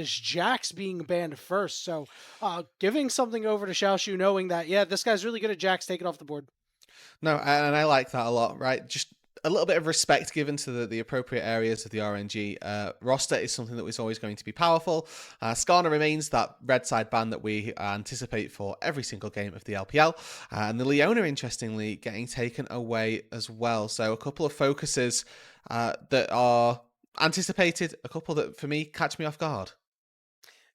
is Jax being banned first. So giving something over to Xiaoshu, knowing that, yeah, this guy's really good at Jax, taking off the board. No, and I like that a lot, right? Just a little bit of respect given to the appropriate areas of the RNG roster is something that is always going to be powerful. Skarner remains that red side ban that we anticipate for every single game of the LPL. And the Leona, interestingly, getting taken away as well. So a couple of focuses that are anticipated, a couple that, for me, catch me off guard.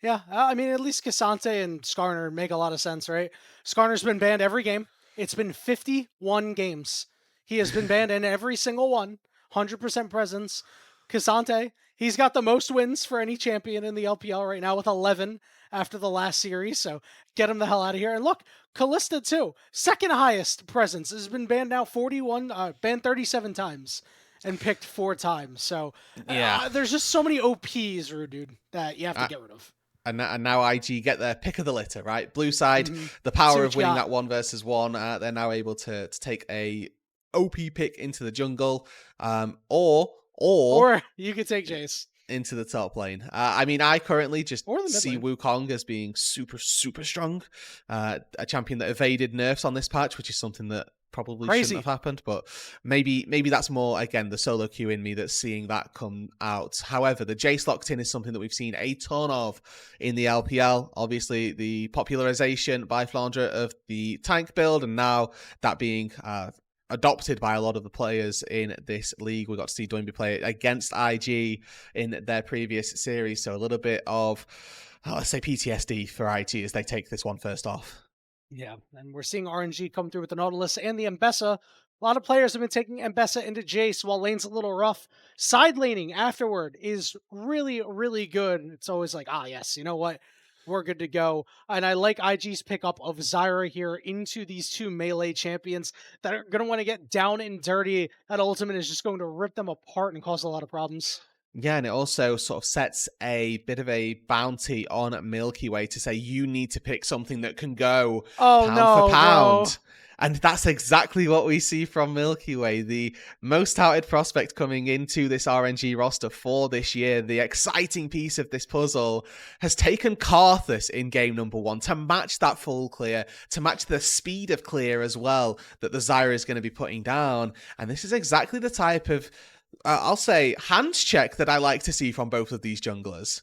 Yeah, I mean, at least Cassante and Skarner make a lot of sense, right? Skarner's been banned every game. It's been 51 games. He has been banned in every single one. 100% presence. Cassante, he's got the most wins for any champion in the LPL right now with 11 after the last series. So get him the hell out of here. And look, Kalista too. Second highest presence. Has been banned now 41, banned 37 times and picked 4 times. So Yeah. there's just so many OPs, dude, that you have to get rid of. And now IG get their pick of the litter, right? Blue side, the power of winning that 1 versus 1. They're now able to take a OP pick into the jungle, or you could take Jace into the top lane. I mean, I currently just see lane. Wukong as being super, super strong. A champion that evaded nerfs on this patch, which is something that probably shouldn't have happened, but maybe that's more, again, the solo queue in me that's seeing that come out. However, the Jace locked in is something that we've seen a ton of in the LPL. Obviously, the popularization by Flandre of the tank build, and now that being adopted by a lot of the players in this league. We got to see Doinby play against IG in their previous series, so a little bit of, let's say, PTSD for IG as they take this one first off. Yeah, and we're seeing RNG come through with the Nautilus and the Mbessa. A lot of players have been taking Mbessa into Jace while lane's a little rough. Side laning afterward is really, really good. It's always like, yes, you know what? We're good to go. And I like IG's pickup of Zyra here into these 2 melee champions that are going to want to get down and dirty. That ultimate is just going to rip them apart and cause a lot of problems. Yeah, and it also sort of sets a bit of a bounty on Milky Way to say you need to pick something that can go pound for pound. Bro. And that's exactly what we see from Milky Way, the most touted prospect coming into this RNG roster for this year. The exciting piece of this puzzle has taken Karthus in game number 1 to match that full clear, to match the speed of clear as well that the Zyra is going to be putting down. And this is exactly the type of, I'll say, hands check that I like to see from both of these junglers.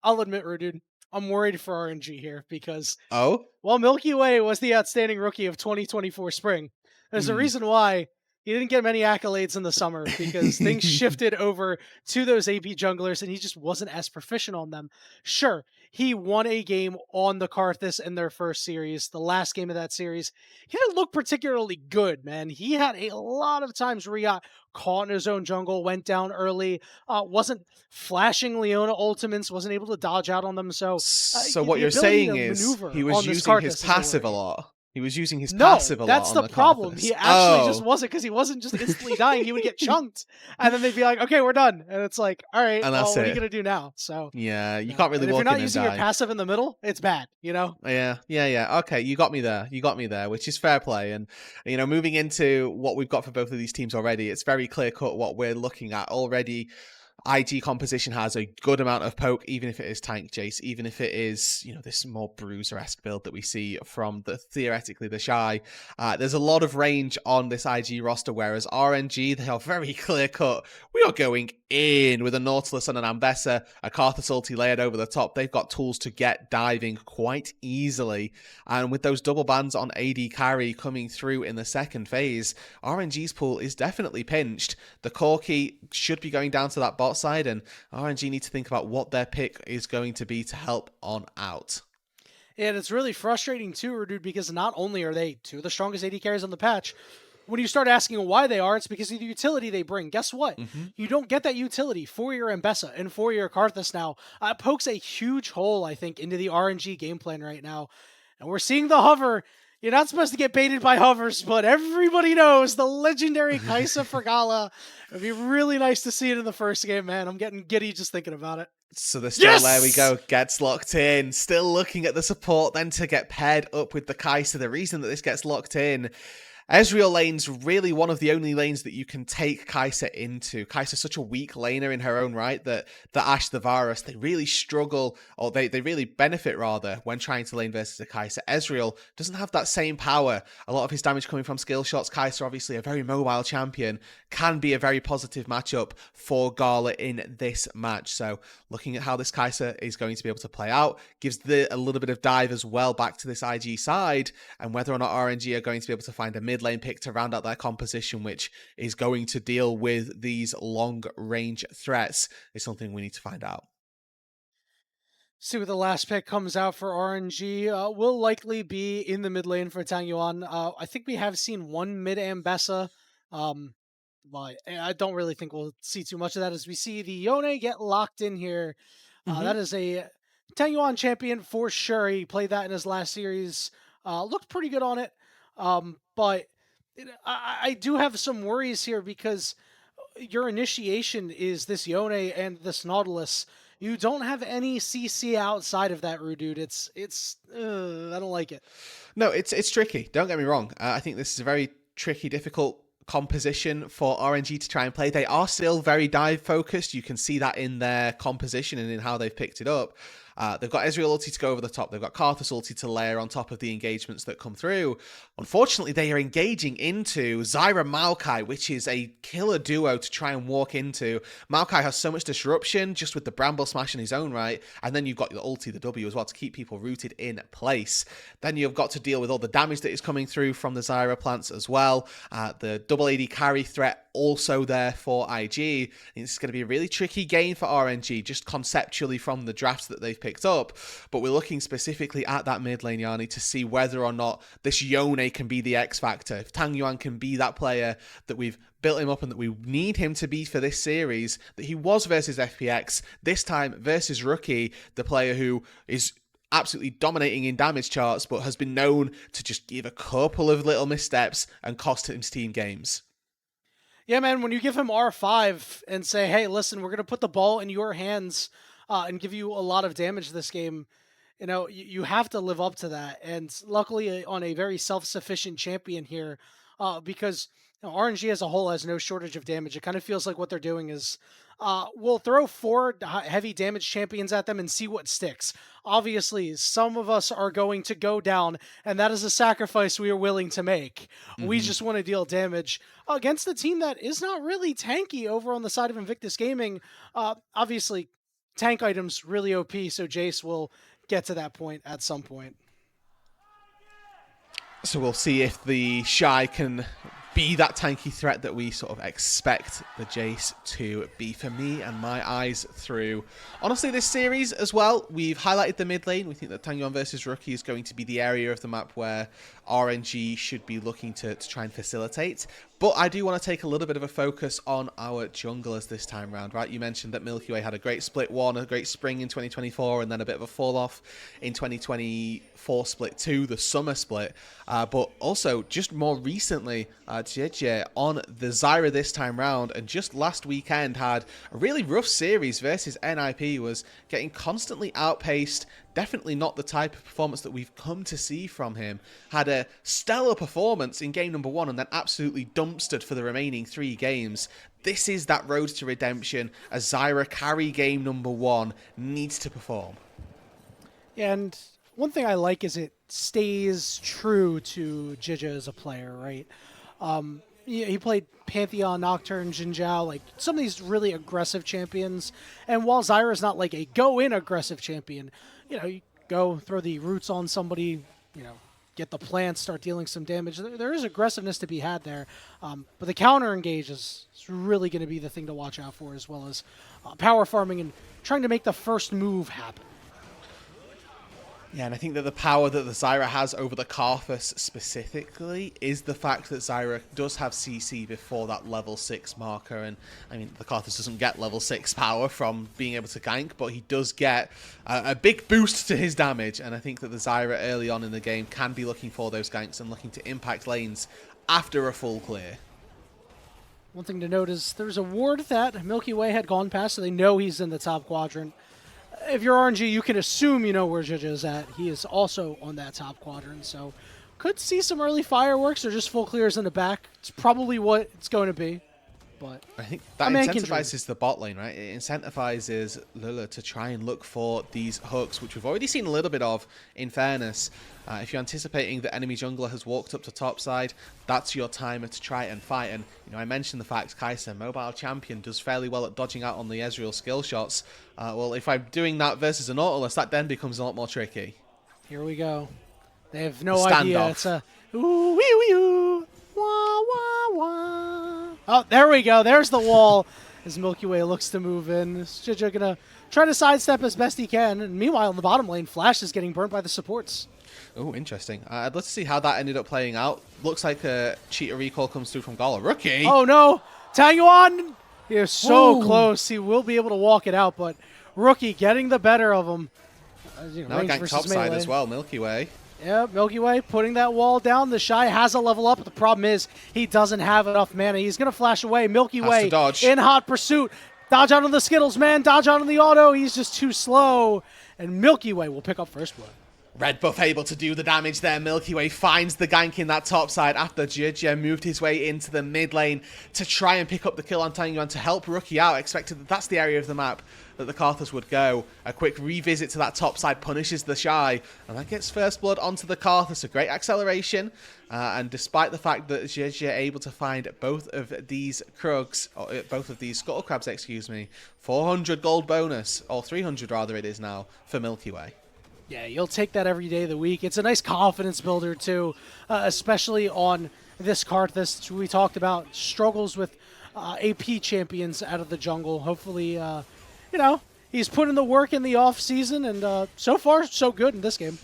I'll admit, dude, I'm worried for RNG here because, well, Milky Way was the outstanding rookie of 2024 spring. There's a reason why he didn't get many accolades in the summer, because things shifted over to those AP junglers and he just wasn't as proficient on them. Sure, he won a game on the Karthus in their first series, the last game of that series. He didn't look particularly good, man. He had a lot of times where he got caught in his own jungle, went down early, wasn't flashing Leona ultimates, wasn't able to dodge out on them. So what you're saying is he was using his passive a lot. He was using his passive a lot. That's the problem. He actually just wasn't, because he wasn't just instantly dying. He would get chunked, and then they'd be like, "Okay, we're done." And it's like, "All right, what are you gonna do now?" So yeah, you can't really. If you're not using your passive in the middle, it's bad. You know. Yeah. Okay, you got me there, which is fair play. And moving into what we've got for both of these teams already, it's very clear cut what we're looking at already. IG composition has a good amount of poke, even if it is tank Jace, even if it is, this more bruiser-esque build that we see from theoretically the Shy. There's a lot of range on this IG roster, whereas RNG, they are very clear-cut. We are going in with a Nautilus and an Ambessa, a Karthus ulti layered over the top. They've got tools to get diving quite easily. And with those double bans on AD carry coming through in the second phase, RNG's pool is definitely pinched. The Corki should be going down to that bot side, and RNG need to think about what their pick is going to be to help on out. And it's really frustrating too, dude, because not only are they 2 of the strongest AD carries on the patch, when you start asking why they are, it's because of the utility they bring. Guess what? You don't get that utility for your Mbessa and for your Karthus now. It pokes a huge hole, I think, into the RNG game plan right now. And we're seeing the hover. You're not supposed to get baited by hovers, but everybody knows the legendary Kaisa for Gala. It'd be really nice to see it in the first game, man. I'm getting giddy just thinking about it. So the still, there we go, gets locked in. Still looking at the support then to get paired up with the Kaisa. The reason that this gets locked in, Ezreal lane's really one of the only lanes that you can take Kai'Sa into. Kai'Sa's such a weak laner in her own right that the Ashe, the Varus, they really struggle, or they really benefit rather, when trying to lane versus a Kai'Sa. Ezreal doesn't have that same power. A lot of his damage coming from skill shots. Kai'Sa, obviously a very mobile champion, can be a very positive matchup for Gala in this match. So looking at how this Kai'Sa is going to be able to play out, gives a little bit of dive as well back to this IG side, and whether or not RNG are going to be able to find a mid lane pick to round out their composition, which is going to deal with these long range threats, is something we need to find out. See what the last pick comes out for RNG. Will likely be in the mid lane for Tang Yuan. I think we have seen one mid Ambessa, but I don't really think we'll see too much of that as we see the Yone get locked in here. That is a Tang Yuan champion for sure. He played that in his last series. Looked pretty good on it, but I do have some worries here because your initiation is this Yone and this Nautilus. You don't have any CC outside of that, Rudude. I don't like it. No, it's tricky. Don't get me wrong. I think this is a very tricky, difficult composition for RNG to try and play. They are still very dive focused. You can see that in their composition and in how they've picked it up. They've got Ezreal ulti to go over the top. They've got Karthus ulti to layer on top of the engagements that come through. Unfortunately, they are engaging into Zyra Maokai, which is a killer duo to try and walk into. Maokai has so much disruption just with the Bramble Smash in his own right, and then you've got the ulti, the W as well, to keep people rooted in place. Then you've got to deal with all the damage that is coming through from the Zyra plants as well. The double AD carry threat also there for IG. It's going to be a really tricky game for RNG, just conceptually from the drafts that they've picked up. But we're looking specifically at that mid lane, Yanni, to see whether or not this Yone can be the X factor. If Tang Yuan can be that player that we've built him up and that we need him to be for this series, that he was versus FPX, this time versus Rookie, the player who is absolutely dominating in damage charts, but has been known to just give a couple of little missteps and cost his team games. Yeah, man, when you give him R5 and say, hey, listen, we're going to put the ball in your hands and give you a lot of damage this game, you have to live up to that. And luckily on a very self-sufficient champion here, because RNG as a whole has no shortage of damage. It kind of feels like what they're doing is we'll throw 4 heavy damage champions at them and see what sticks. Obviously, some of us are going to go down, and that is a sacrifice we are willing to make. We just want to deal damage against a team that is not really tanky over on the side of Invictus Gaming. Obviously, tank items really OP, so Jace will get to that point at some point. So we'll see if the Shy can be that tanky threat that we sort of expect the Jace to be. For me and my eyes through, honestly, this series as well, we've highlighted the mid lane. We think that Tang Yuan versus Rookie is going to be the area of the map where RNG should be looking to try and facilitate. But I do want to take a little bit of a focus on our junglers this time round, right? You mentioned that Milky Way had a great split 1, a great spring in 2024, and then a bit of a fall off in 2024 split 2, the summer split. But also, just more recently, JJ on the Zyra this time round, and just last weekend had a really rough series versus NIP, was getting constantly outpaced. Definitely not the type of performance that we've come to see from him. Had a stellar performance in game number 1 and then absolutely dumpstered for the remaining 3 games. This is that road to redemption. A Zyra carry game number 1 needs to perform. Yeah, and one thing I like is it stays true to Jija as a player, right? He played Pantheon, Nocturne, Jin Zhao, like some of these really aggressive champions. And while Zyra's not like a go-in aggressive champion, you go throw the roots on somebody, get the plants, start dealing some damage. There is aggressiveness to be had there. But the counter engage is really going to be the thing to watch out for, as well as power farming and trying to make the first move happen. Yeah, and I think that the power that the Zyra has over the Karthus specifically is the fact that Zyra does have CC before that level 6 marker. And I mean, the Karthus doesn't get level 6 power from being able to gank, but he does get a big boost to his damage. And I think that the Zyra early on in the game can be looking for those ganks and looking to impact lanes after a full clear. One thing to note is there's a ward that Milky Way had gone past, so they know he's in the top quadrant. If you're RNG, you can assume you know where Jija is at. He is also on that top quadrant, so could see some early fireworks or just full clears in the back. It's probably what it's going to be. But I think that incentivizes the bot lane, right? It incentivizes Lula to try and look for these hooks, which we've already seen a little bit of, in fairness. If you're anticipating that enemy jungler has walked up to top side, that's your timer to try and fight. And, you know, I mentioned the fact Kai'Sa, mobile champion, does fairly well at dodging out on the Ezreal skill shots. Well, if I'm doing that versus a Nautilus, that then becomes a lot more tricky. Here we go. They have no idea. It's a ooh, wee, wee, ooh. Wah, wah, wah. Oh, there we go. There's the wall as Milky Way looks to move in. Jijia going to try to sidestep as best he can. And meanwhile, in the bottom lane, Flash is getting burnt by the supports. Oh, interesting. I'd love to see how that ended up playing out. Looks like a cheater recall comes through from Gala. Rookie! Oh, no. Tangyuan! He is so close. He will be able to walk it out, but Rookie getting the better of him. Now gank topside as well, Milky Way. Yeah, Milky Way putting that wall down. The Shy has a level up, but the problem is he doesn't have enough mana. He's going to flash away. Milky Way in hot pursuit. Dodge out on the Skittles, man. Dodge out on the auto. He's just too slow. And Milky Way will pick up first blood. Red buff able to do the damage there. Milky Way finds the gank in that top side after Jijia moved his way into the mid lane to try and pick up the kill on Tangyuan to help Rookie out. Expected that that's the area of the map that the Karthus would go. A quick revisit to that top side punishes the Shy, and that gets first blood onto the Karthus. A great acceleration, and despite the fact that Jijia able to find both of these Krugs, or both of these Scuttle Crabs, excuse me, 400 gold bonus, or 300 rather it is now, for Milky Way. Yeah, you'll take that every day of the week. It's a nice confidence builder, too, especially on this Karthus. We talked about struggles with AP champions out of the jungle. Hopefully, you know, he's put in the work in the off-season, and so far, so good in this game.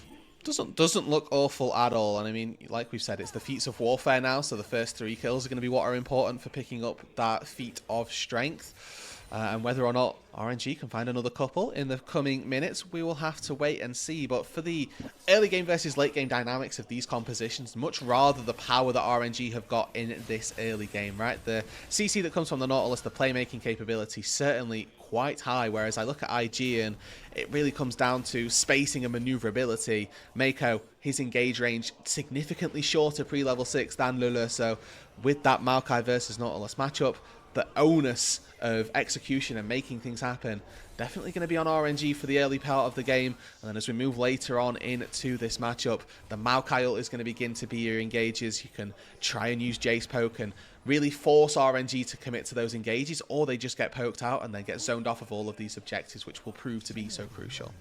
Doesn't look awful at all. And I mean, like we've said, it's the feats of warfare now, so the first 3 kills are going to be what are important for picking up that feat of strength. And whether or not RNG can find another couple in the coming minutes, we will have to wait and see. But for the early game versus late game dynamics of these compositions, much rather the power that RNG have got in this early game, right? The CC that comes from the Nautilus, the playmaking capability, certainly quite high, whereas I look at IG and it really comes down to spacing and maneuverability. Mako, his engage range significantly shorter pre-level 6 than Lula, so with that Maokai versus Nautilus matchup, the onus of execution and making things happen definitely going to be on RNG for the early part of the game. And then as we move later on into this matchup, the Maokai ult is going to begin to be your engages. You can try and use Jace poke and really force RNG to commit to those engages, or they just get poked out and then get zoned off of all of these objectives, which will prove to be so crucial.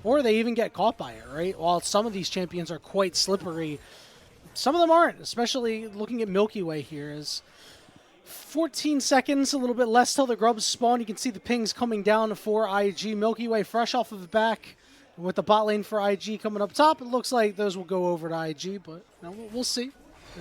Or they even get caught by it, right? While some of these champions are quite slippery, some of them aren't, especially looking at Milky Way here. Is 14 seconds, a little bit less till the grubs spawn. You can see the pings coming down for IG. Milky Way fresh off of the back with the bot lane for IG coming up top. It looks like those will go over to IG, but you know, we'll see.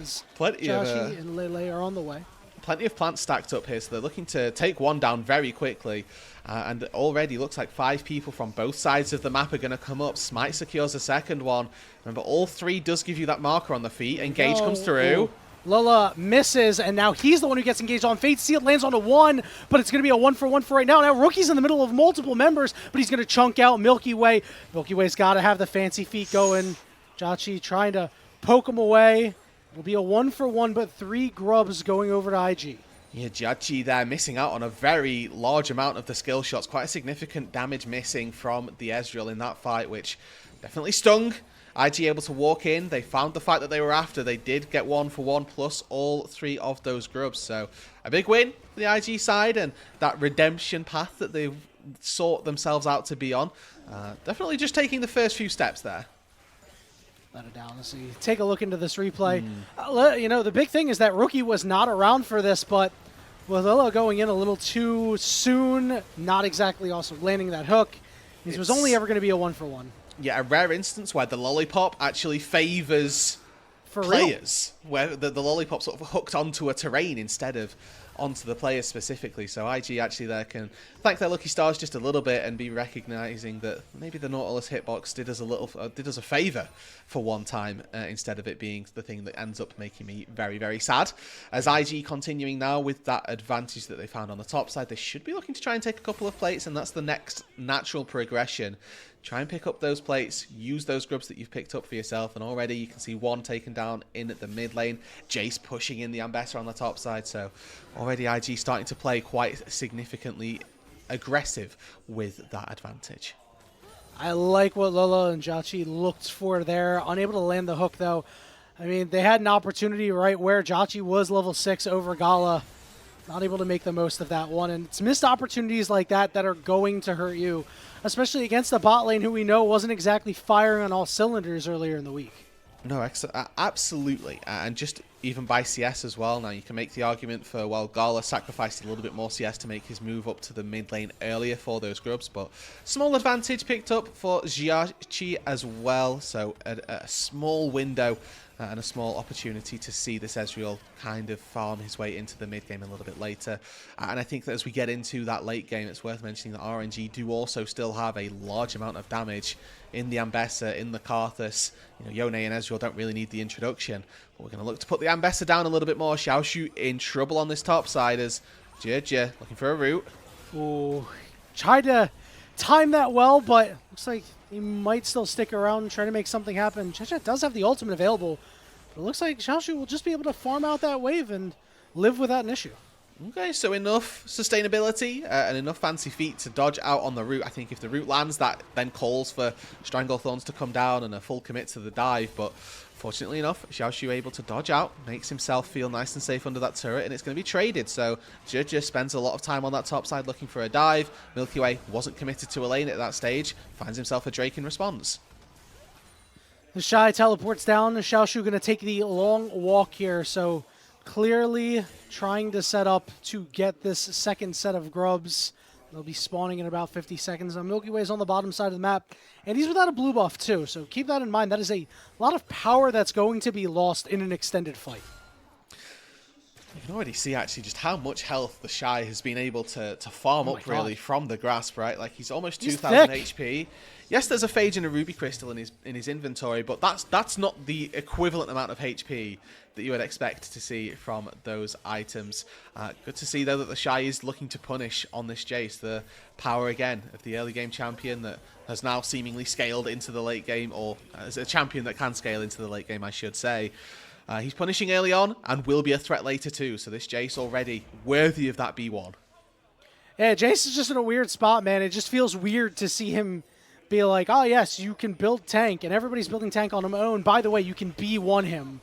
As Joshi and Lele are on the way. Plenty of plants stacked up here, so they're looking to take one down very quickly. And already looks like 5 people from both sides of the map are going to come up. Smite secures a second one. Remember, all 3 does give you that marker on the feet. Engage comes through. Lola misses, and now he's the one who gets engaged on. Fate Sealed lands on a 1, but it's going to be a 1-for-1 for right now. Now Rookie's in the middle of multiple members, but he's going to chunk out Milky Way. Milky Way's got to have the fancy feet going. Jachi trying to poke him away. It'll be a 1-for-1, but 3 grubs going over to IG. Yeah, Jachi there missing out on a very large amount of the skill shots. Quite a significant damage missing from the Ezreal in that fight, which definitely stung. IG able to walk in. They found the fight that they were after. They did get 1-for-1 plus all 3 of those grubs. So a big win for the IG side, and that redemption path that they've sought themselves out to be on. Definitely just taking the first few steps there. Let it down. Let's see. Take a look into this replay. You know, the big thing is that Rookie was not around for this, but with Lilla going in a little too soon, not exactly also landing that hook, it was only ever going to be a 1-for-1. Yeah, a rare instance where the lollipop actually favors players, where the lollipop sort of hooked onto a terrain instead of onto the players specifically. So IG actually there can thank their lucky stars just a little bit and be recognizing that maybe the Nautilus hitbox did us a favor for one time instead of it being the thing that ends up making me very, very sad. As IG continuing now with that advantage that they found on the top side, they should be looking to try and take a couple of plates, and that's the next natural progression. Try and pick up those plates, use those grubs that you've picked up for yourself, and already you can see one taken down in at the mid lane. Jace pushing in the Ambessa on the top side, so already IG starting to play quite significantly aggressive with that advantage. I like what Lola and Jachi looked for there. Unable to land the hook, though. I mean, they had an opportunity right where Jachi was level 6 over Gala. Not able to make the most of that one. And it's missed opportunities like that that are going to hurt you, especially against the bot lane, who we know wasn't exactly firing on all cylinders earlier in the week. No, absolutely. And just even by CS as well. Now, you can make the argument for, well, Gala sacrificed a little bit more CS to make his move up to the mid lane earlier for those grubs. But small advantage picked up for Jiachi as well. So a small window and a small opportunity to see this Ezreal kind of farm his way into the mid game a little bit later. And I think that as we get into that late game, it's worth mentioning that RNG do also still have a large amount of damage in the Ambessa, in the Karthus. You know, Yone and Ezreal don't really need the introduction. But we're going to look to put the Ambessa down a little bit more. Xiaoshu in trouble on this top side as Jia looking for a route. Ooh, tried to time that well, but looks like he might still stick around and try to make something happen. Jia does have the ultimate available, but it looks like Xiaoshu will just be able to farm out that wave and live without an issue. Okay, so enough sustainability and enough fancy feet to dodge out on the route. I think if the route lands, that then calls for Stranglethorns to come down and a full commit to the dive. But fortunately enough, Xiaoshu able to dodge out, makes himself feel nice and safe under that turret, and it's going to be traded. So Jia spends a lot of time on that top side looking for a dive. Milky Way wasn't committed to a lane at that stage, finds himself a Drake in response. The Shy teleports down. The Xiaoshu going to take the long walk here, so clearly trying to set up to get this second set of grubs. They'll be spawning in about 50 seconds. Now, Milky Way is on the bottom side of the map, and he's without a blue buff too, so keep that in mind. That is a lot of power that's going to be lost in an extended fight. You can already see actually just how much health the Shy has been able to farm up really from the grasp, right? Like he's almost 2,000 HP. Yes, there's a Phage and a Ruby Crystal in his inventory, but that's not the equivalent amount of HP that you would expect to see from those items. Good to see though that the Shy is looking to punish on this Jace the power again of the early game champion that has now seemingly scaled into the late game, or as a champion that can scale into the late game, I should say. He's punishing early on and will be a threat later too, so this Jace already worthy of that B1. Yeah, Jace is just in a weird spot, man. It just feels weird to see him be like, oh yes, you can build tank, and everybody's building tank on their own. By the way, you can B1 him.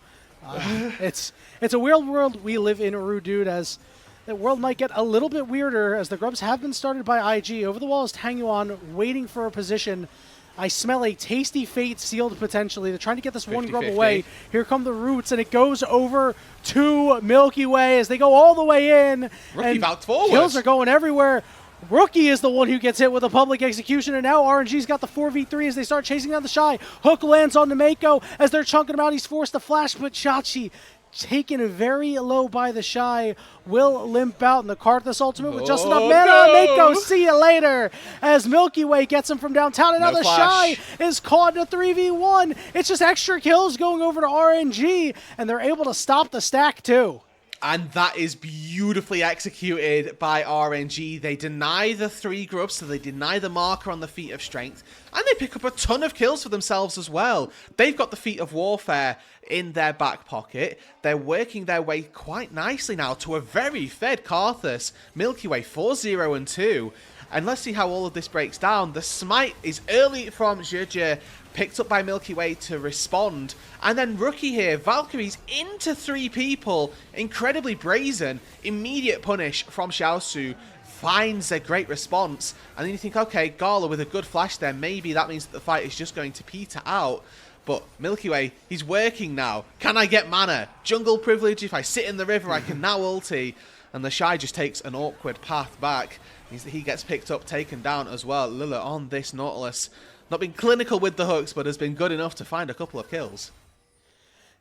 It's a weird world we live in, Uru dude, as the world might get a little bit weirder as the grubs have been started by IG. Over the wall is Tangyuan waiting for a position. I smell a tasty fate sealed potentially. They're trying to get this 50, one grub 50. Away. Here come the roots, and it goes over to Milky Way as they go all the way in. Rookie vouched forward. Kills are going everywhere. Rookie is the one who gets hit with a public execution, and now RNG's got the 4v3 as they start chasing down the Shy. Hook lands on Nemeko as they're chunking him out. He's forced to flash, but Chachi taken very low by the Shy, will limp out in the Karthus ultimate with just enough mana on Mako. See you later as Milky Way gets him from downtown, and now the Shy is caught in a 3v1. It's just extra kills going over to RNG, and they're able to stop the stack too. And that is beautifully executed by RNG. They deny the 3 grubs, so they deny the marker on the Feat of Strength. And they pick up a ton of kills for themselves as well. They've got the Feat of Warfare in their back pocket. They're working their way quite nicely now to a very fed Karthus. Milky Way 4-0-2. And let's see how all of this breaks down. The smite is early from Zhezhe, picked up by Milky Way to respond. And then Rookie here, Valkyrie's into 3 people. Incredibly brazen. Immediate punish from Xiaosu. Finds a great response. And then you think, okay, Gala with a good flash there. Maybe that means that the fight is just going to peter out. But Milky Way, he's working now. Can I get mana? Jungle privilege. If I sit in the river, I can now ulti. And the Shy just takes an awkward path back. He gets picked up, taken down as well. Lilla on this Nautilus. Not been clinical with the hooks, but has been good enough to find a couple of kills.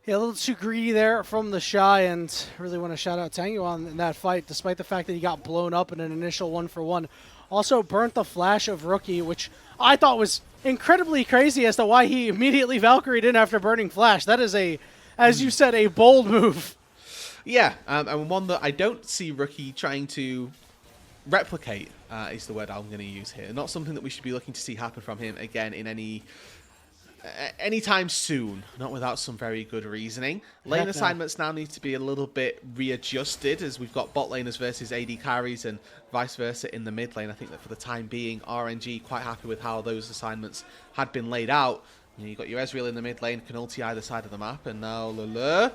Yeah, a little too greedy there from the Shy, and really want to shout out Tangyuan in that fight, despite the fact that he got blown up in an initial 1-for-1. Also burnt the flash of Rookie, which I thought was incredibly crazy as to why he immediately Valkyried in after burning flash. That is a, as you said, a bold move. Yeah, and one that I don't see Rookie trying to replicate is the word I'm going to use here. Not something that we should be looking to see happen from him again in anytime soon, not without some very good reasoning. Lane assignments now need to be a little bit readjusted, as we've got bot laners versus AD carries and vice versa in the mid lane. I think that for the time being, RNG quite happy with how those assignments had been laid out. You know, you've got your Ezreal in the mid lane, can ulti either side of the map, and now Lele.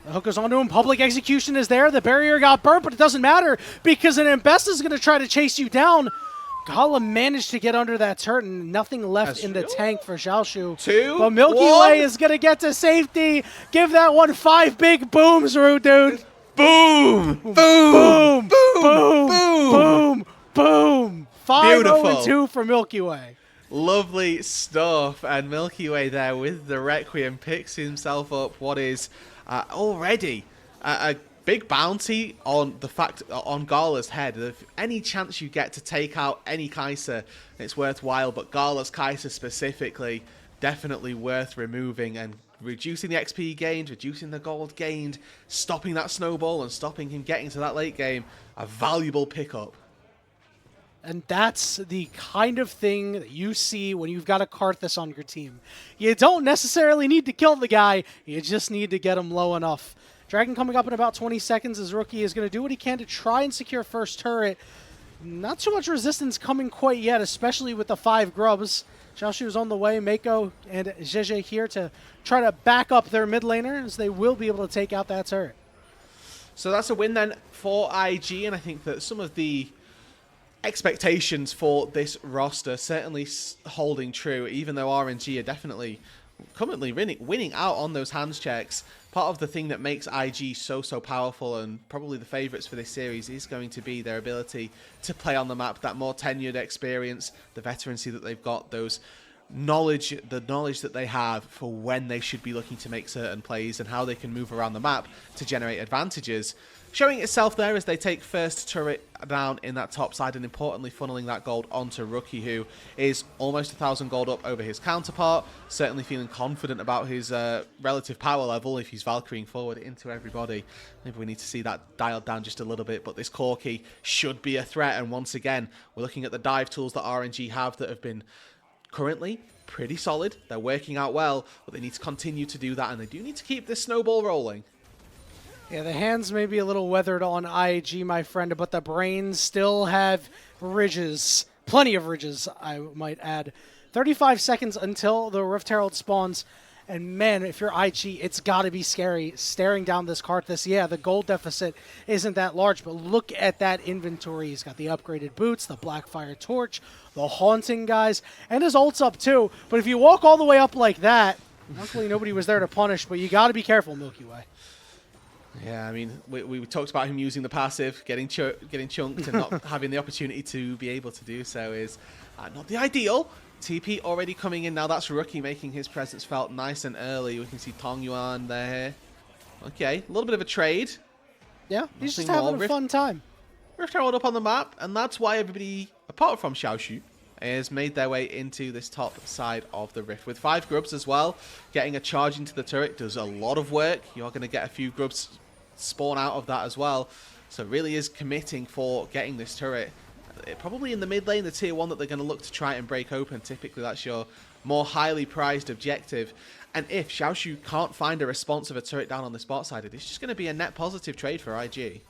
The hook goes onto him. Public execution is there. The barrier got burnt, but it doesn't matter because an Invictus is going to try to chase you down. Gala managed to get under that turret and nothing left in the tank for Xiaoshu. 2, but Milky 1. Way is going to get to safety. Give that one 5 big booms, Rude Dude. Boom! Boom! Boom! Boom! Boom! Boom! Boom! Boom! 5-0-2 for Milky Way. Lovely stuff. And Milky Way there with the Requiem picks himself up what is already a big bounty on the fact on Gala's head. If any chance you get to take out any Kai'Sa, it's worthwhile, but Gala's Kai'Sa specifically, definitely worth removing and reducing the XP gained, reducing the gold gained, stopping that snowball and stopping him getting to that late game. A valuable pickup. And that's the kind of thing that you see when you've got a Karthus on your team. You don't necessarily need to kill the guy, you just need to get him low enough. Dragon coming up in about 20 seconds. His rookie is going to do what he can to try and secure first turret. Not too much resistance coming quite yet, especially with the 5 grubs. Xiaoshu is on the way. Mako and Zheje here to try to back up their mid laner, as they will be able to take out that turret. So that's a win then for IG, and I think that some of the expectations for this roster certainly holding true, even though RNG are definitely currently winning out on those hands checks. Part of the thing that makes IG so powerful and probably the favourites for this series is going to be their ability to play on the map, that more tenured experience, the veterancy that they've got, the knowledge that they have for when they should be looking to make certain plays and how they can move around the map to generate advantages. Showing itself there as they take first turret down in that top side and importantly funneling that gold onto Rookie, who is almost 1,000 gold up over his counterpart. Certainly feeling confident about his relative power level if he's Valkyrieing forward into everybody. Maybe we need to see that dialed down just a little bit, but this Corki should be a threat. And once again, we're looking at the dive tools that RNG have that have been currently pretty solid. They're working out well, but they need to continue to do that, and they do need to keep this snowball rolling. Yeah, the hands may be a little weathered on IG, my friend, but the brains still have ridges. Plenty of ridges, I might add. 35 seconds until the Rift Herald spawns. And man, if you're IG, it's got to be scary staring down this Karthus. Yeah, the gold deficit isn't that large, but look at that inventory. He's got the upgraded boots, the Blackfire Torch, the Haunting guys, and his ult's up too. But if you walk all the way up like that, luckily nobody was there to punish, but you got to be careful, Milky Way. Yeah, I mean, we talked about him using the passive, getting chunked, and not having the opportunity to be able to do so is not the ideal. TP already coming in now. That's Rookie making his presence felt nice and early. We can see Tong Yuan there. Okay, a little bit of a trade. Yeah, he's just having a fun time. Rift Herald up on the map, and that's why everybody, apart from Xiaoshu, has made their way into this top side of the Rift. With 5 grubs as well, getting a charge into the turret does a lot of work. You're going to get a few grubs spawn out of that as well. So it really is committing for getting this turret. Probably in the mid lane, the tier 1 that they're going to look to try and break open. Typically that's your more highly prized objective. And if Xiaoshu can't find a response of a turret down on the spot side, it's just going to be a net positive trade for IG.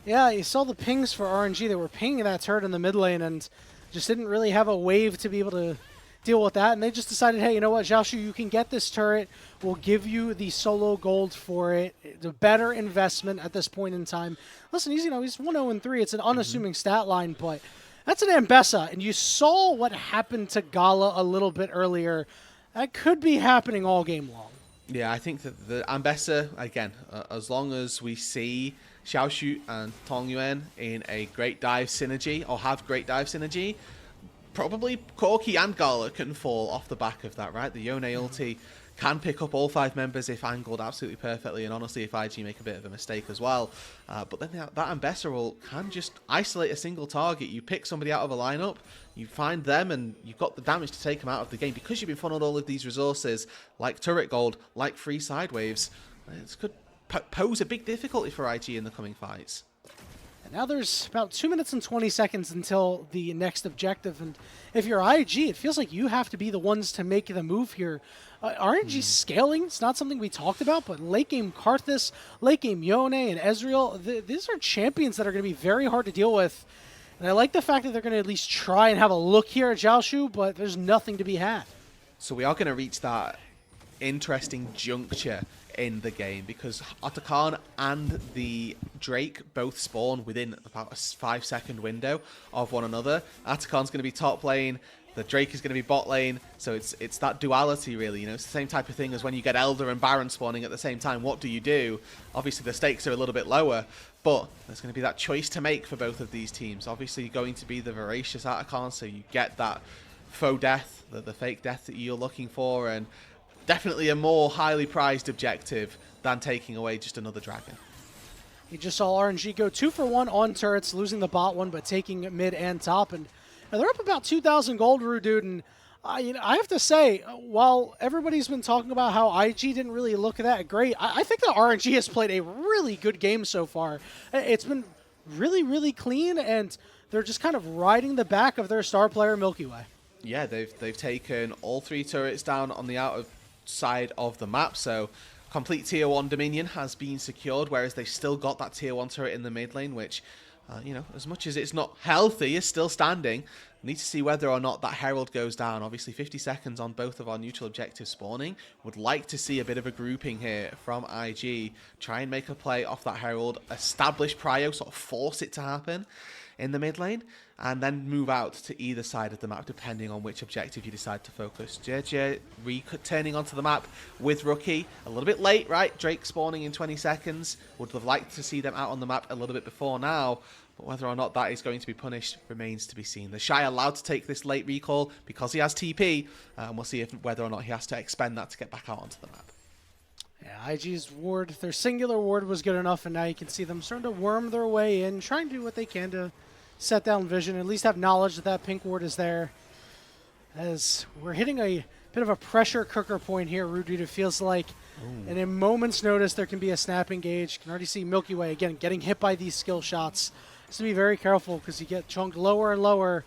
Yeah, you saw the pings for RNG. They were pinging that turret in the mid lane and just didn't really have a wave to be able to deal with that. And they just decided, hey, you know what, Xiaoshu, you can get this turret. We'll give you the solo gold for it. It's a better investment at this point in time. Listen, he's 1-0-3. It's an unassuming stat line, but that's an Ambessa. And you saw what happened to Gala a little bit earlier. That could be happening all game long. Yeah, I think that the Ambessa, again, as long as we see Xiaoshu and Tong Yuan in a great dive synergy, or have great dive synergy, probably Corki and Gala can fall off the back of that, right? The Yone ulti can pick up all 5 members if angled absolutely perfectly, and honestly, if IG make a bit of a mistake as well. But then that Ambessa ult can just isolate a single target. You pick somebody out of a lineup, you find them, and you've got the damage to take them out of the game. Because you've been funneled all of these resources, like turret gold, like free side waves, it could pose a big difficulty for IG in the coming fights. And now there's about 2 minutes and 20 seconds until the next objective. And if you're IG, it feels like you have to be the ones to make the move here. RNG scaling, it's not something we talked about, but late game Karthus, late game Yone, and Ezreal, these are champions that are going to be very hard to deal with. And I like the fact that they're going to at least try and have a look here at Zhaoshu, but there's nothing to be had. So we are going to reach that interesting juncture in the game because Atakan and the Drake both spawn within about a 5-second window of one another. Atakan's going to be top lane, the Drake is going to be bot lane, so it's that duality really, you know, it's the same type of thing as when you get Elder and Baron spawning at the same time. What do you do? Obviously the stakes are a little bit lower, but there's going to be that choice to make for both of these teams. Obviously you're going to be the voracious Atakan, so you get that faux death, the fake death that you're looking for, and definitely a more highly prized objective than taking away just another dragon. You just saw RNG go 2 for 1 on turrets, losing the bot one, but taking mid and top. And they're up about 2,000 gold, Rudude. And I have to say, while everybody's been talking about how IG didn't really look that great, I think that RNG has played a really good game so far. It's been really, really clean, and they're just kind of riding the back of their star player, Milky Way. Yeah, they've taken all 3 turrets down on the outer side of the map, so complete tier 1 dominion has been secured, whereas they still got that tier 1 turret in the mid lane, which, you know, as much as it's not healthy, is still standing. Need to see whether or not that Herald goes down. Obviously 50 seconds on both of our neutral objectives spawning. Would like to see a bit of a grouping here from IG. Try and make a play off that Herald, establish prio, sort of force it to happen in the mid lane, and then move out to either side of the map depending on which objective you decide to focus. JJ turning onto the map with Rookie. A little bit late, right? Drake spawning in 20 seconds. Would have liked to see them out on the map a little bit before now, but whether or not that is going to be punished remains to be seen. The Shy allowed to take this late recall because he has TP, and we'll see whether or not he has to expend that to get back out onto the map. Yeah, IG's ward, their singular ward was good enough, and now you can see them starting to worm their way in, trying to do what they can to set down vision, at least have knowledge that that pink ward is there. As we're hitting a bit of a pressure cooker point here, Rudude, it feels like. And in moments notice there can be a snap engage. You can already see Milky Way, again, getting hit by these skill shots. Just to be very careful because you get chunked lower and lower,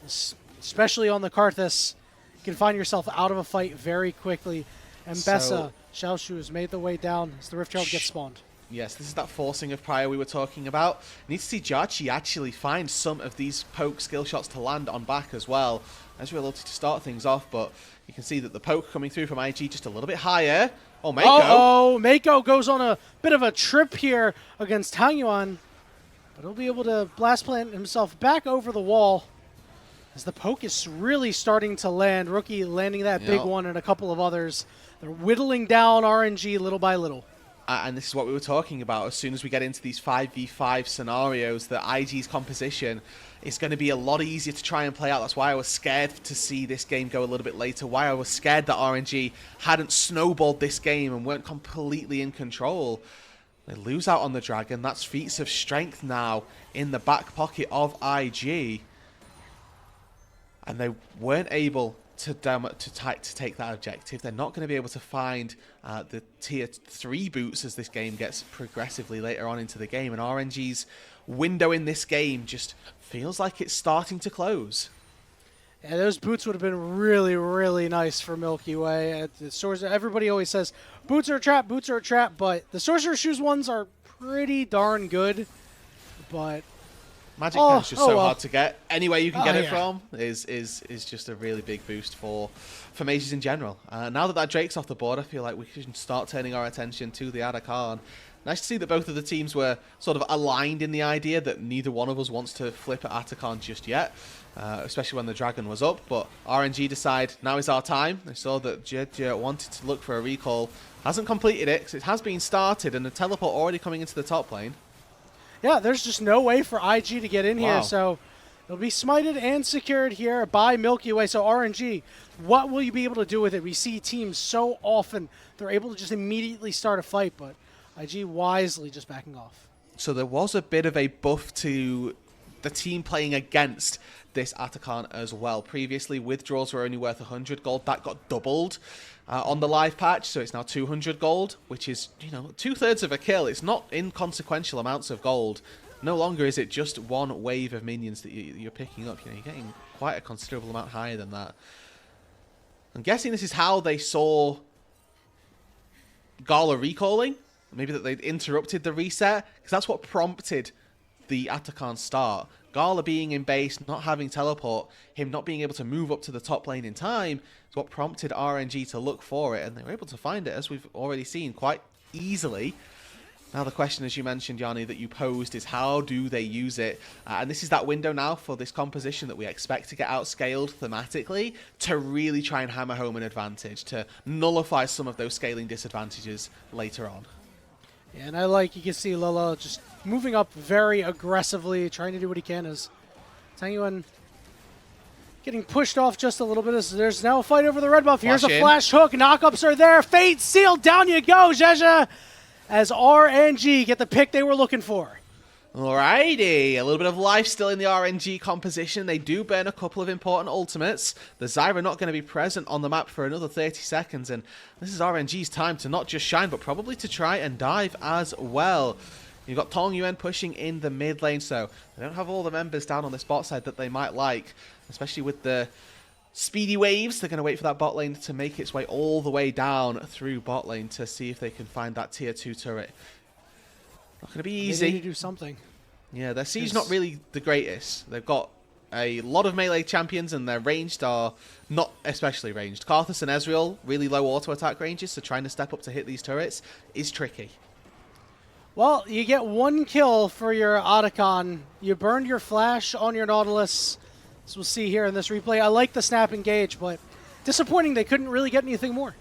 especially on the Karthus. You can find yourself out of a fight very quickly. And Bessa, Zhaoshu has made the way down as the Rift Herald gets spawned. Yes, this is that forcing of prior we were talking about. Need to see Jarchi actually find some of these poke skill shots to land on back as well. As we're able to start things off, but you can see that the poke coming through from IG just a little bit higher. Oh, Mako. Oh, Mako goes on a bit of a trip here against Tang Yuan, but he'll be able to blast plant himself back over the wall as the poke is really starting to land. Rookie landing that big one and a couple of others. They're whittling down RNG little by little. And this is what we were talking about. As soon as we get into these 5v5 scenarios, the IG's composition is going to be a lot easier to try and play out. That's why I was scared to see this game go a little bit later. Why I was scared that RNG hadn't snowballed this game and weren't completely in control. They lose out on the Dragon. That's feats of strength now in the back pocket of IG. And they weren't able to take that objective. They're not going to be able to find the tier 3 boots as this game gets progressively later on into the game, and RNG's window in this game just feels like it's starting to close. Yeah, those boots would have been really, really nice for Milky Way. Everybody always says boots are a trap, but the Sorcerer Shoes ones are pretty darn good. But Magic Pen's just so well. hard to get. Any way you can get it from is just a really big boost for mages in general. Now that Drake's off the board, I feel like we can start turning our attention to the Atakan. Nice to see that both of the teams were sort of aligned in the idea that neither one of us wants to flip at Atakan just yet, especially when the Dragon was up. But RNG decide now is our time. They saw that JJ wanted to look for a recall. Hasn't completed it because it has been started, and the teleport already coming into the top lane. Yeah, there's just no way for IG to get in here, so it'll be smited and secured here by Milky Way. So RNG, what will you be able to do with it? We see teams so often, they're able to just immediately start a fight, but IG wisely just backing off. So there was a bit of a buff to the team playing against this Atakan as well. Previously, withdrawals were only worth 100 gold. That got doubled on the live patch, so it's now 200 gold, which is, you know, 2/3 of a kill. It's not inconsequential amounts of gold. no longer is it just one wave of minions that you're picking up. You know, you're getting quite a considerable amount higher than that. I'm guessing this is how they saw Gala recalling. Maybe that they'd interrupted the reset, because that's what prompted the Atakan start. Gala being in base, not having teleport, him not being able to move up to the top lane in time, is what prompted RNG to look for it, and they were able to find it, as we've already seen, quite easily. Now the question, as you mentioned, Yanni, that you posed is how do they use it? And this is that window now for this composition that we expect to get outscaled thematically to really try and hammer home an advantage, to nullify some of those scaling disadvantages later on. Yeah, and you can see Lola just moving up very aggressively, trying to do what he can as Tangyuan getting pushed off just a little bit as there's now a fight over the red buff. Here's a flash hook, knockups are there, fate sealed, down you go, Zheja! As RNG get the pick they were looking for. Alrighty, a little bit of life still in the RNG composition. They do burn a couple of important ultimates. The Zyra not going to be present on the map for another 30 seconds, and this is RNG's time to not just shine, but probably to try and dive as well. You've got Tong Yuan pushing in the mid lane, so they don't have all the members down on the bot side that they might like, especially with the speedy waves. They're going to wait for that bot lane to make its way all the way down through bot lane to see if they can find that tier 2 turret. Not going to be easy. They need to do something. Yeah, their siege not really the greatest. They've got a lot of melee champions, and their ranged are not especially ranged. Karthus and Ezreal, really low auto attack ranges, so trying to step up to hit these turrets is tricky. Well, you get 1 kill for your Otacon. You burned your flash on your Nautilus. As we'll see here in this replay. I like the snap engage, but disappointing they couldn't really get anything more.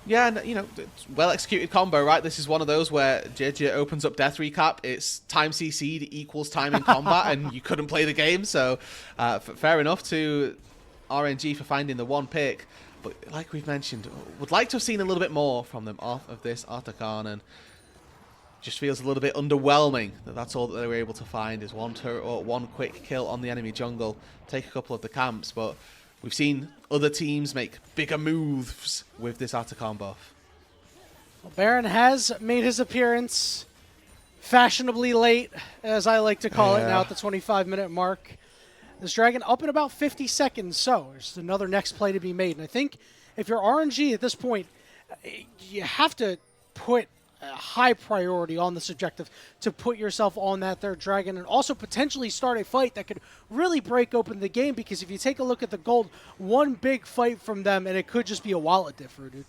Yeah, and, you know, it's well-executed combo, right? This is one of those where JJ opens up Death Recap, it's time CC'd equals time in combat, and you couldn't play the game, so fair enough to RNG for finding the 1 pick. But like we've mentioned, would like to have seen a little bit more from them off of this Otacon, and just feels a little bit underwhelming that that's all that they were able to find is 1 turret or 1 quick kill on the enemy jungle, take a couple of the camps, but we've seen other teams make bigger moves with this Otacon buff. Well, Baron has made his appearance fashionably late, as I like to call it now at the 25-minute mark. This Dragon up in about 50 seconds, so there's another next play to be made. And I think if you're RNG at this point, you have to put a high priority on this objective to put yourself on that 3rd Dragon and also potentially start a fight that could really break open the game, because if you take a look at the gold, 1 big fight from them and it could just be a wallet differ, dude.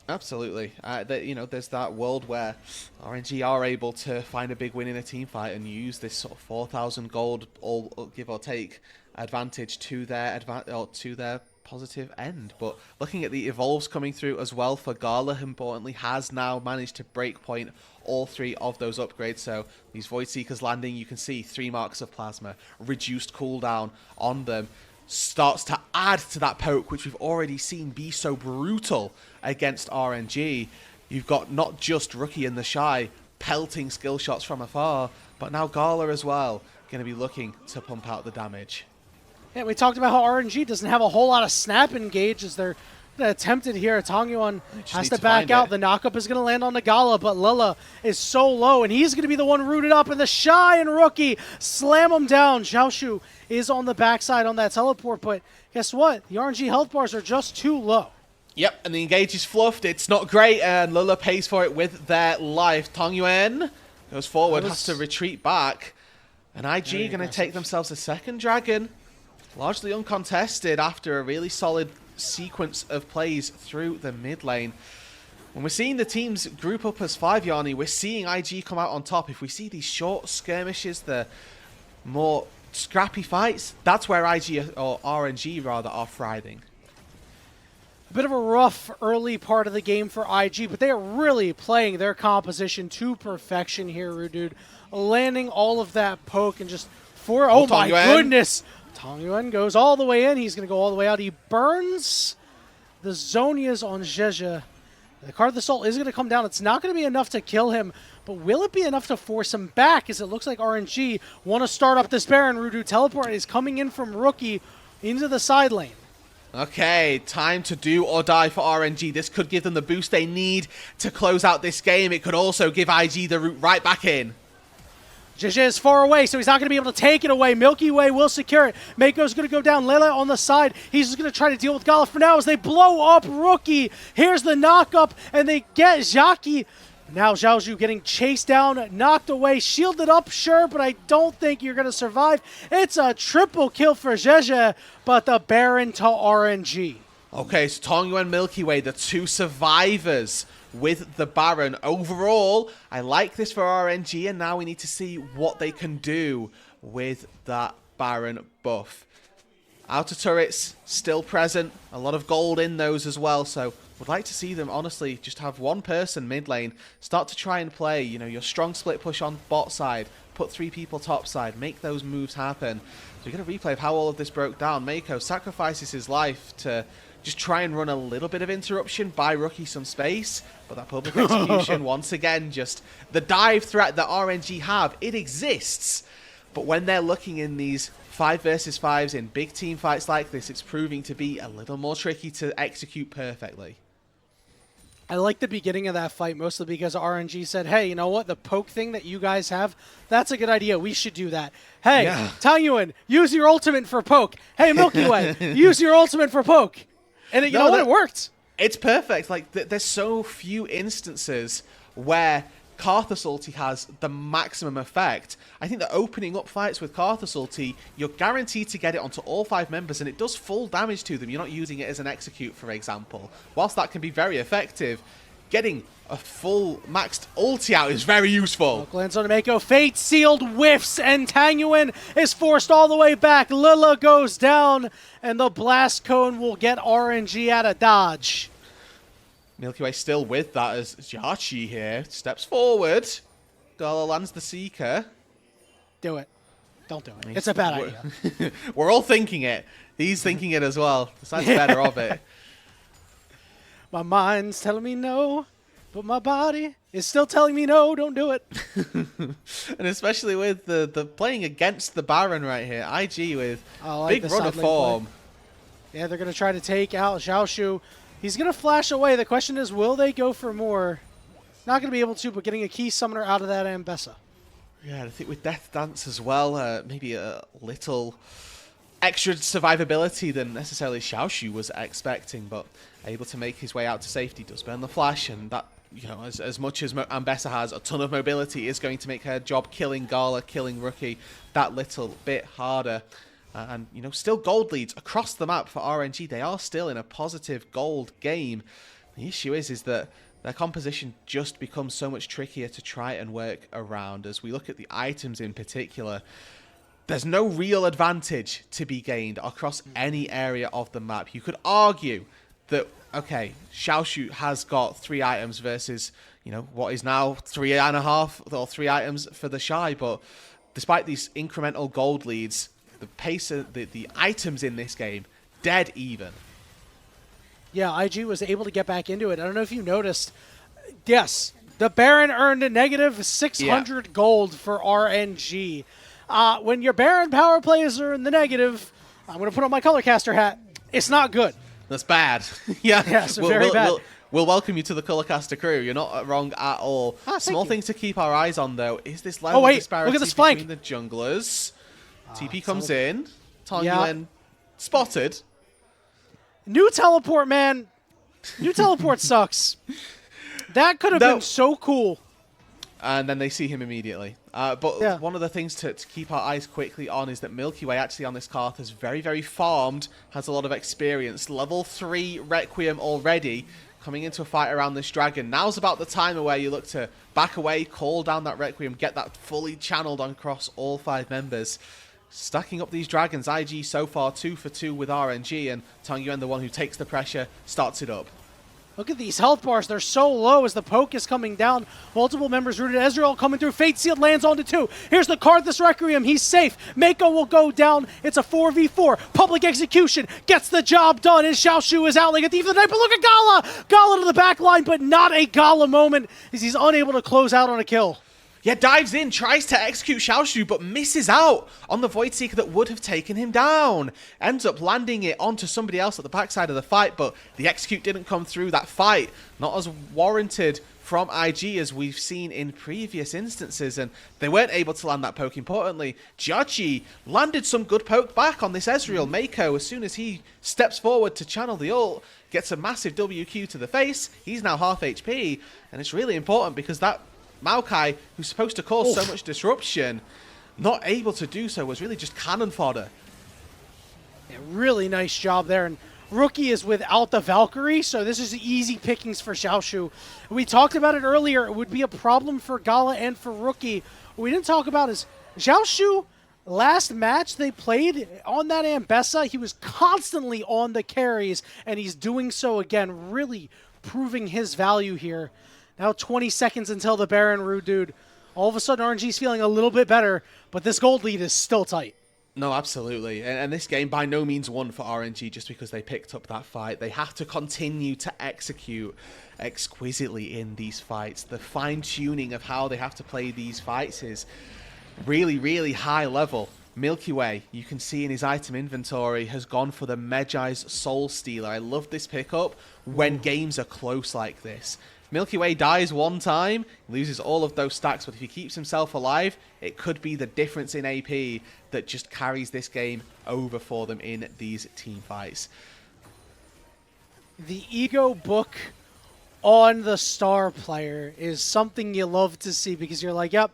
Absolutely. You know, there's that world where RNG are able to find a big win in a team fight and use this sort of 4,000 gold, all give or take, advantage to their positive end. But looking at the evolves coming through as well for Gala, importantly, has now managed to break point all 3 of those upgrades. So these Void Seekers landing, you can see 3 marks of plasma, reduced cooldown on them, starts to add to that poke, which we've already seen be so brutal against RNG. You've got not just Rookie and the Shy pelting skill shots from afar, but now Gala as well going to be looking to pump out the damage. Yeah, we talked about how RNG doesn't have a whole lot of snap engage as they're attempted here. Tong Yuan has to back out. The knockup is going to land on the Gala, but Lila is so low, and he's going to be the one rooted up, and the Shy and Rookie slam him down. Xiaoshu is on the backside on that teleport, but guess what? The RNG health bars are just too low. Yep, and the engage is fluffed. It's not great, and Lila pays for it with their life. Tong Yuan goes forward, has to retreat back, and IG going to take themselves a 2nd Dragon. Largely uncontested after a really solid sequence of plays through the mid lane. When we're seeing the teams group up as 5, Yanni, we're seeing IG come out on top. If we see these short skirmishes, the more scrappy fights, that's where IG, or RNG rather, are thriving. A bit of a rough early part of the game for IG, but they are really playing their composition to perfection here, Rudude. Landing all of that poke and just oh my goodness! Tong Yuan goes all the way in. He's going to go all the way out. He burns the Zonias on Zheja. The Card of the Soul is going to come down. It's not going to be enough to kill him, but will it be enough to force him back? As it looks like RNG want to start up this Baron. Rudu teleport is coming in from Rookie into the side lane. Okay, time to do or die for RNG. This could give them the boost they need to close out this game. It could also give IG the route right back in. JJ is far away, so he's not going to be able to take it away. Milky Way will secure it. Mako's going to go down. Lele on the side. He's just going to try to deal with Gala for now as they blow up Rookie. Here's the knock-up, and they get Zhaki. Now Xiaozhu getting chased down, knocked away, shielded up, sure, but I don't think you're going to survive. It's a triple kill for JJ, but the Baron to RNG. Okay, so Tongyu and Milky Way, the two survivors with the Baron. Overall, I like this for RNG, and now we need to see what they can do with that Baron buff. Outer turrets still present, a lot of gold in those as well, so would like to see them, honestly, just have one person mid lane, start to try and play, you know, your strong split push on bot side, put 3 people top side, make those moves happen. So we get a replay of how all of this broke down. Mako sacrifices his life to just try and run a little bit of interruption, buy Rookie some space, but that public execution, once again, just the dive threat that RNG have, it exists. But when they're looking in these 5 versus 5s in big team fights like this, it's proving to be a little more tricky to execute perfectly. I like the beginning of that fight mostly because RNG said, hey, you know what? The poke thing that you guys have, that's a good idea. We should do that. Hey, Yeah. Tangyuan, use your ultimate for poke. Hey, Milky Way, use your ultimate for poke. And you know what? It worked. It's perfect. Like, there's so few instances where Karthus ulti has the maximum effect. I think that opening up fights with Karthus ulti, you're guaranteed to get it onto all 5 members, and it does full damage to them. You're not using it as an execute, for example. Whilst that can be very effective, getting a full maxed ulti out is very useful. Lands on Mako, Fate Sealed whiffs, and Tangyuan is forced all the way back. Lila goes down, and the Blast Cone will get RNG out of dodge. Milky Way still with that as Zhaki here steps forward. Gala lands the Seeker. Do it. Don't do it. It's a bad idea. We're all thinking it. He's thinking it as well. Decides better of it. My mind's telling me no, but my body is still telling me no, don't do it. And especially with the playing against the Baron right here. IG with like big run of form. Yeah, they're going to try to take out Xiaoshu. He's going to flash away. The question is, will they go for more? Not going to be able to, but getting a key summoner out of that Ambessa. Yeah, I think with Death Dance as well, maybe a little extra survivability than necessarily Xiaoshu was expecting, but able to make his way out to safety, does burn the flash, and that, you know, as much as Ambessa has a ton of mobility, is going to make her job killing Gala, killing Rookie, that little bit harder. And, you know, still gold leads across the map for RNG. They are still in a positive gold game. The issue is that their composition just becomes so much trickier to try and work around. As we look at the items in particular, there's no real advantage to be gained across any area of the map. You could argue that, okay, Xiaoshu has got 3 items versus, you know, what is now 3.5 or 3 items for the Shy, but despite these incremental gold leads, the pace of the items in this game, dead even. Yeah, IG was able to get back into it. I don't know if you noticed. Yes, the Baron earned a negative 600 gold for RNG. When your Baron power plays are in the negative, I'm going to put on my Colorcaster hat. It's not good. That's bad. Yeah, so very bad. We'll welcome you to the Colorcaster crew. You're not wrong at all. Small thing to keep our eyes on, though, is this level of disparity look at this flank. between the junglers. TP comes in. Tangyuan spotted. New teleport, man. New teleport sucks. That could have been so cool. And then they see him immediately. But one of the things to keep our eyes quickly on is that Milky Way actually on this Karth is very, very farmed, has a lot of experience. Level 3 Requiem already, coming into a fight around this dragon. Now's about the time where you look to back away, call down that Requiem, get that fully channeled across all 5 members. Stacking up these dragons, IG so far 2 for 2 with RNG, and Tangyuan, the one who takes the pressure, starts it up. Look at these health bars. They're so low as the poke is coming down. Multiple members rooted. Ezreal coming through. Fate Sealed lands onto 2. Here's the Karthus Requiem. He's safe. Mako will go down. It's a 4v4. Public execution gets the job done. And Xiaoshu is out like a thief of the night. But look at Gala. Gala to the back line, but not a Gala moment as he's unable to close out on a kill. Yeah, dives in, tries to execute Xiaoshu, but misses out on the Void Seeker that would have taken him down. Ends up landing it onto somebody else at the backside of the fight, but the execute didn't come through. That fight, not as warranted from IG as we've seen in previous instances, and they weren't able to land that poke. Importantly, Jiachi landed some good poke back on this Ezreal. Mako, as soon as he steps forward to channel the ult, gets a massive WQ to the face. He's now half HP, and it's really important because that Maokai, who's supposed to cause so much disruption, not able to do so, was really just cannon fodder. Yeah, really nice job there. And Rookie is without the Valkyrie, so this is easy pickings for Xiaoshu. We talked about it earlier. It would be a problem for Gala and for Rookie. What we didn't talk about is Xiaoshu, last match they played on that Ambessa, he was constantly on the carries, and he's doing so again, really proving his value here. Now 20 seconds until the Baron Root, dude. All of a sudden, RNG's feeling a little bit better, but this gold lead is still tight. No, absolutely. And this game by no means won for RNG just because they picked up that fight. They have to continue to execute exquisitely in these fights. The fine-tuning of how they have to play these fights is really, really high level. Milky Way, you can see in his item inventory, has gone for the Medjai's Soul Stealer. I love this pickup when games are close like this. Milky Way dies one time, loses all of those stacks, but if he keeps himself alive, it could be the difference in AP that just carries this game over for them in these team fights. The ego book on the star player is something you love to see because you're like, yep,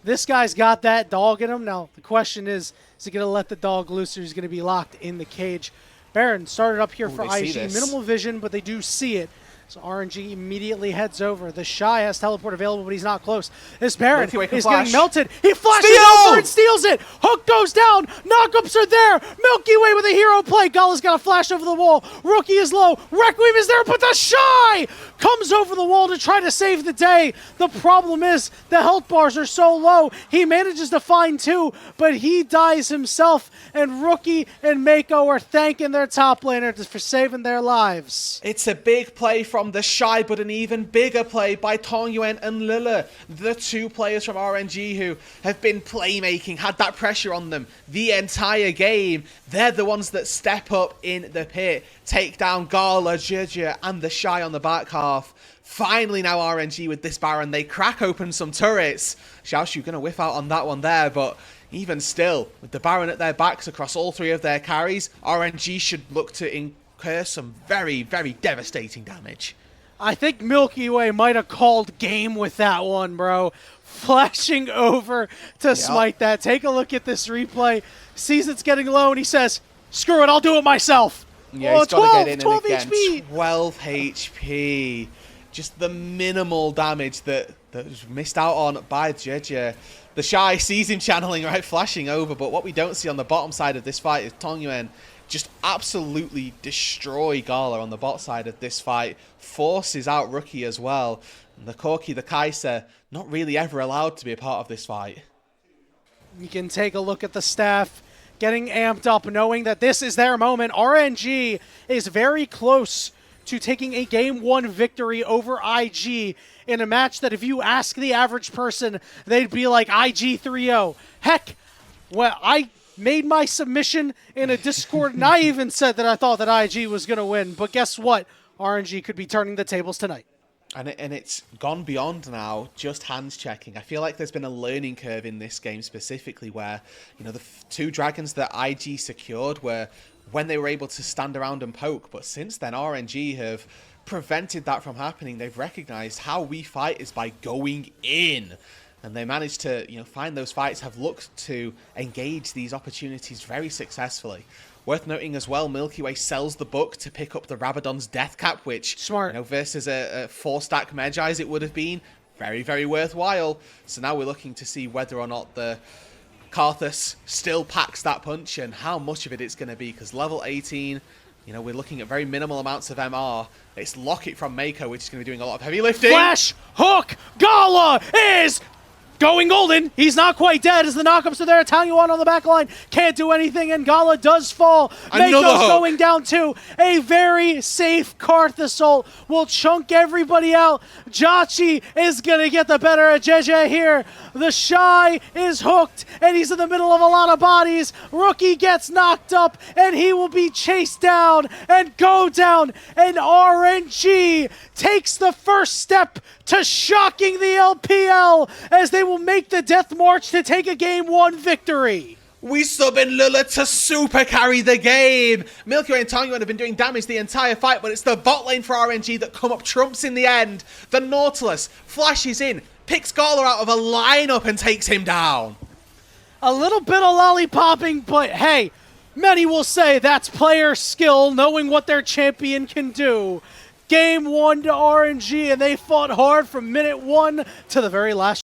this guy's got that dog in him. Now, the question is he going to let the dog loose or is he going to be locked in the cage? Baron started up here for IG. Minimal vision, but they do see it. So RNG immediately heads over. The Shy has teleport available, but he's not close. This Baron is getting melted. He flashes over and steals it. Hook goes down. Knockups are there. Milky Way with a hero play. Gala's got a flash over the wall. Rookie is low. Requiem is there, but the Shy comes over the wall to try to save the day. The problem is the health bars are so low. He manages to find two, but he dies himself. And Rookie and Mako are thanking their top laner for saving their lives. It's a big play from the Shy, but an even bigger play by Tongyuan and Lila, the two players from RNG who have been playmaking, had that pressure on them the entire game. They're the ones that step up in the pit, take down Gala, Judge, and the Shy on the back half. Finally now RNG with this Baron, they crack open some turrets. Xiaoshu gonna whiff out on that one there, but even still, with the Baron at their backs across all three of their carries, RNG should look to incur some very, very devastating damage. I think Milky Way might have called game with that one, bro. Flashing over to smite that. Take a look at this replay. Sees it's getting low, and he says, screw it, I'll do it myself. Yeah, he's got to get in 12 again. HP. 12 HP. Just the minimal damage that was missed out on by Jeje. The Shy sees him channeling, right, flashing over, but what we don't see on the bottom side of this fight is Tongyuan just absolutely destroy Gala on the bot side of this fight. Forces out Rookie as well. And the Corki, the Kaiser, not really ever allowed to be a part of this fight. You can take a look at the staff getting amped up, knowing that this is their moment. RNG is very close to taking a Game 1 victory over IG in a match that if you ask the average person, they'd be like IG 3-0. Heck, well, I made my submission in a Discord, and I even said that I thought that IG was going to win. But guess what? RNG could be turning the tables tonight. And it's gone beyond now just hands checking. I feel like there's been a learning curve in this game specifically where, you know, the two dragons that IG secured were when they were able to stand around and poke. But since then, RNG have prevented that from happening. They've recognized how we fight is by going in. And they managed to, you know, find those fights, have looked to engage these opportunities very successfully. Worth noting as well, Milky Way sells the book to pick up the Rabadon's Death Cap, which, smart, you know, versus a 4-stack Medjai's it would have been very, very worthwhile. So now we're looking to see whether or not the Karthus still packs that punch and how much of it it's going to be, because level 18, you know, we're looking at very minimal amounts of MR. It's Locket from Mako, which is going to be doing a lot of heavy lifting. Flash! Hook! Gala is Going golden. He's not quite dead as the knockups are there. Italian on the back line. Can't do anything, and Gala does fall. Mako's going down too. A very safe Karth assault will chunk everybody out. Jachi is going to get the better of Jeje here. The Shy is hooked, and he's in the middle of a lot of bodies. Rookie gets knocked up, and he will be chased down and go down. And RNG takes the first step to shocking the LPL as they will make the death march to take a Game 1 victory. We sub in Lula to super carry the game. Milky Way and Tangyuan have been doing damage the entire fight, but it's the bot lane for RNG that come up trumps in the end. The Nautilus flashes in, picks Gala out of a lineup and takes him down. A little bit of lollipopping, but hey, many will say that's player skill, knowing what their champion can do. Game 1 to RNG, and they fought hard from minute 1 to the very last.